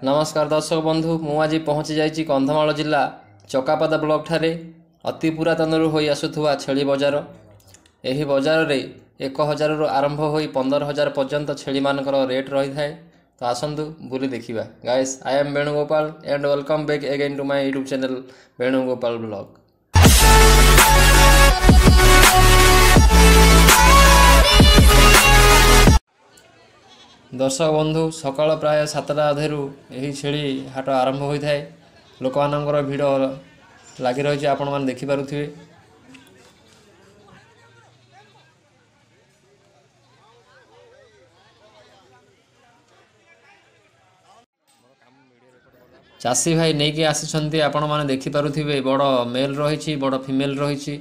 नमस्कार दर्शक बंधु मु आज पहुँची जाइए कंधमाल जिला चकापादा ब्लॉक ठारे अति पुरातन होई आसुथुवा छेली बजार। यही बजार रे 1000 रु आरंभ होई 15,000 पर्यंत छेली मानकर रेट रही थाए। तो आसंतु बुली देखिबा। Guys I am Venugopal and welcome back again to my YouTube channel Venugopal blog. दर्शक बंधु सकाळ प्राय 7टा अधेरू यही छेली हाट आरंभ होता है। लोक मानकर भिड़ लगी रही आपण मैंने देखिपे। चाषी भाई नहीं कि आसी आपण मैंने देखिपे। बड़ मेल रही बड़ फीमेल रही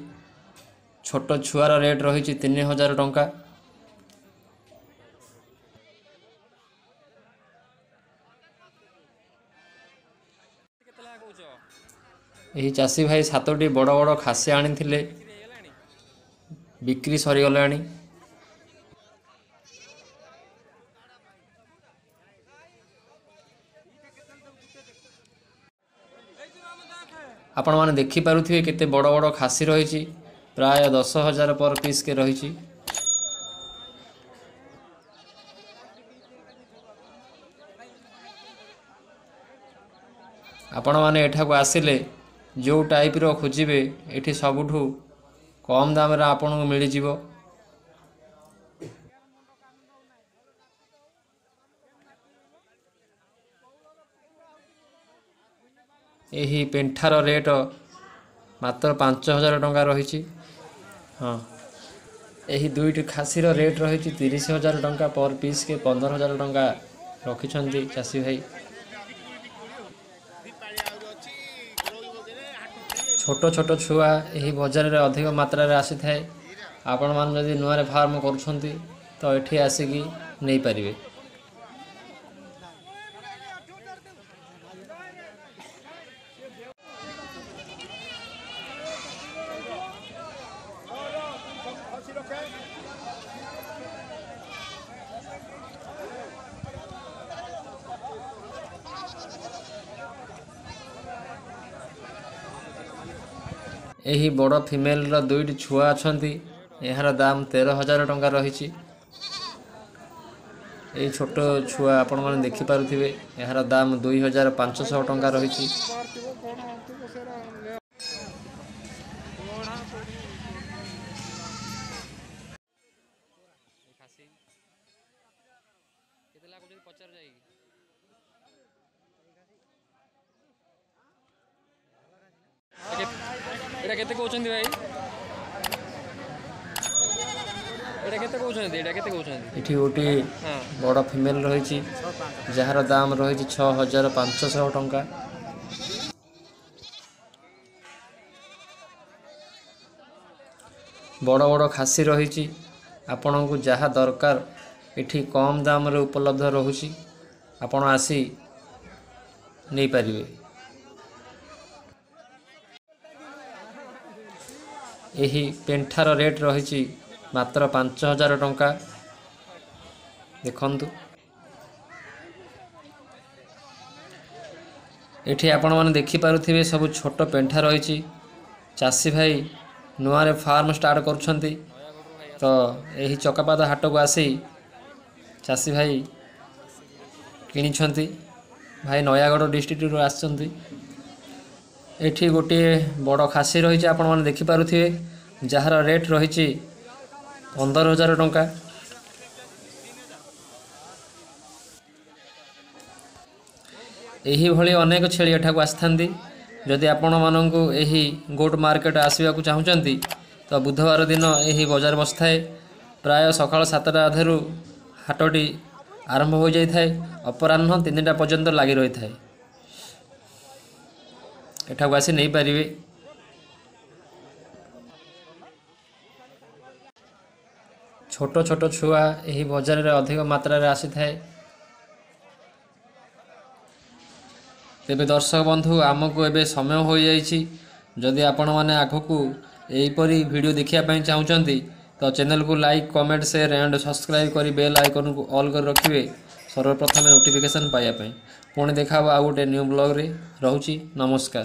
छोट छुआर रेट रही 3000 टंका। यही चाषी भाई 7टी बड़ बड़ खासी आनी बिक्री सरीगला। आपण मैंने देखिपे केते बड़ बड़ खासी रही प्राय 10,000 पर पीस के रही। आपण मैंने एठा को आसिले जो टाइप रो खोजिबे एठी सबुठु कम दाम रे आपन को मिली जिवो। यही पेंठार रेट मात्र 5,000 टंका रही। हाँ यही दुईटी खासीर रेट रही 30,000 टंका पर पीस के 15,000 टंका रखिछंती चाषी भाई। छोट छोट छुआ यही बजार रे अधिक मात्रा रे आसी थाए। आपण मान जदि नुआरे फार्म करूछंती तो एठी आसिकी नहीं पारिबे। यही बड़ फीमेल रो दुईटी छुआ अछंती। यार दाम 13,000 टंका रही। यही छोट छुआ आपण माने देखि पारुथिबे यार दाम 2,500 टंका रही। एटा केते कहउछंती भाई? एटा केते कहउछंती? एटा केते कहउछंती? इठी ओटी बड़ फीमेल रही जार दाम रही 6,500 टंका। बड़ बड़ खासी रही आपण को जहाँ दरकार इठी कम दाम रे उपलब्ध रहुची। आपण आसी नहीं पारिबे। यही पेंठार रेट रही मात्र 5,000 टंका। देखंतु एठी आपण माने देखि पारुथिबे सब छोट पेंठा रही। चाषी भाई नुआरे फार्म स्टार्ट करुछंती तो यही चकापादा हाट को आसी चाषी भाई किनिछंती। भाई नयागढ़ डिस्ट्रिक्ट रो आछंती। एठी गोटे बड़ खासी रही आपण माने देखि पारुथिबे जार रेट रही 15,000 टंका। यही भली अनेक छेली एठा को आस्थांती। जदि आपण माननकु एही गोट मार्केट आसीबा को चाहुचंती तो बुधवार दिन यही बजार बसथाए। प्राय सकाळ 7टा अधेरू हाटटी आरंभ हो जाय थाए। अपराह्न 3टा पर्यंत लागि रही थाए। एठा को आसी नहीं पारिबे। छोट छोट छुआ यही बजार रे अधिक मात्रा रे आसी थाए। तेबे दर्शक बंधु आमको एबे समय हो जाइछि। जदि आपण माने आगकू एहीपरी वीडियो देखिया पई चाहुचंती तो चैनल को like comment share and subscribe करी बेल आइकन को ऑल कर रखिबे। सर्वप्रथम नोटिफिकेशन पाइबा पुणी देखा आउ गोटे न्यू ब्लॉग रे। रहूची नमस्कार।